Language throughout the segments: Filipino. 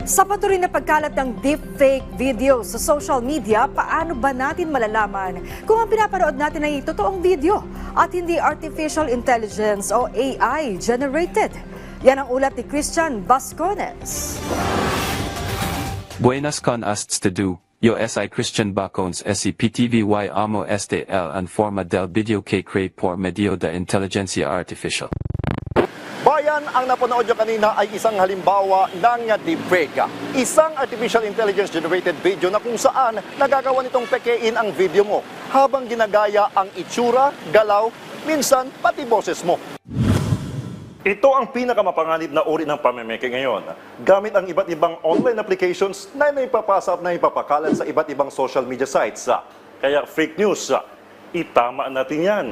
Sa patuloy na pagkalat ng deepfake video sa social media, paano ba natin malalaman kung ang pinapanood natin ay totoong video at hindi artificial intelligence o AI generated? Yan ang ulat ni Christian Vascones. Buenas con asts to do. Yo si Christian Bacones SCPTVY amo este en forma del video que cree por medio de inteligencia artificial. Bayan, ang napanood nyo kanina ay isang halimbawa ng deepfake. Isang artificial intelligence generated video na kung saan nagagawa nitong pekein ang video mo habang ginagaya ang itsura, galaw, minsan pati boses mo. Ito ang pinakamapanganib na uri ng pamemeke ngayon. Gamit ang iba't ibang online applications na naipapasa at naipapakalat sa iba't ibang social media sites. Kaya fake news, itama natin yan.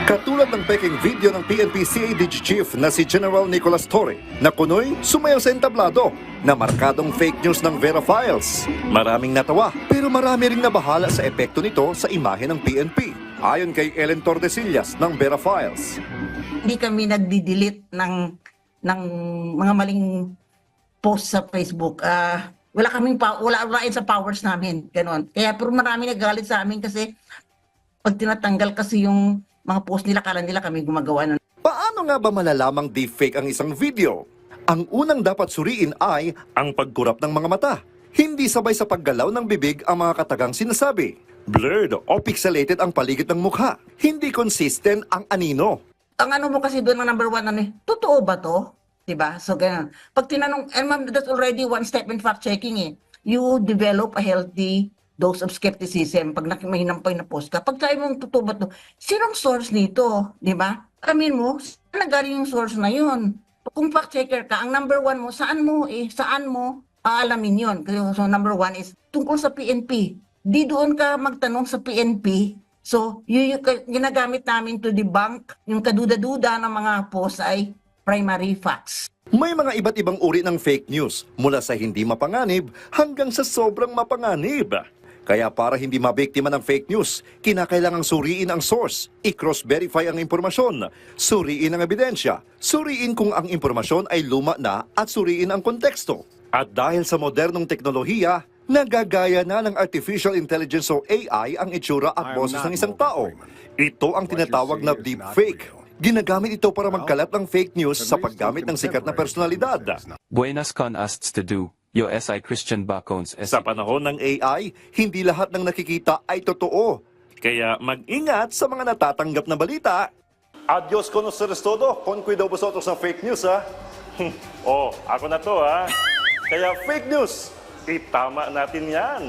Katulad ng peking video ng PNP CADG Chief na si General Nicolas Torre na kunoy sumayaw sa entablado na markadong fake news ng Vera Files. Maraming natawa pero marami ring nabahala sa epekto nito sa imahe ng PNP. Ayon kay Ellen Tordesillas ng Vera Files. Hindi kami nagdi-delete ng mga maling post sa Facebook. Wala rin sa powers namin, ganon. Kaya pero marami nagalit sa amin kasi pag tinatanggal kasi yung mga post nila, kala nila kami gumagawa nun. Paano nga ba malalamang deepfake ang isang video? Ang unang dapat suriin ay ang pagkurap ng mga mata. Hindi sabay sa paggalaw ng bibig ang mga katagang sinasabi. Blurred o pixelated ang paligid ng mukha. Hindi consistent ang anino. Ang ano mo kasi doon ang number one, totoo ba to? Diba? So ganun. Pag tinanong, and ma'am, that's already one step in fact-checking eh. You develop a healthy dose of skepticism pag mahinampay na post ka. Pag sabi mong totoo ba to, sinong source nito? Diba? Amin mo, saan nagaling yung source na yun? Kung fact-checker ka, ang number one mo, saan mo aalamin yun? So number one is tungkol sa PNP. Di doon ka magtanong sa PNP. So, yung ginagamit namin to debunk yung kaduda-duda ng mga post ay primary facts. May mga iba't ibang uri ng fake news, mula sa hindi mapanganib hanggang sa sobrang mapanganib. Kaya para hindi mabiktima ng fake news, kinakailangang suriin ang source, i-cross-verify ang impormasyon, suriin ang ebidensya, suriin kung ang impormasyon ay luma na at suriin ang konteksto. At dahil sa modernong teknolohiya, nagagaya na ng artificial intelligence o AI ang itsura at boses ng isang tao. Ito ang tinatawag na deepfake. Ginagamit ito para magkalat ng fake news sa paggamit ng sikat na personalidad. Buenas con asts to do. Yo si Christian Bacones Sa panahon ng AI, hindi lahat ng nakikita ay totoo. Kaya mag-ingat sa mga natatanggap na balita. Adios conocers todo, con cuidado vosotros ng fake news, ha? Ako na to, ha? Kaya fake news, itama natin yan.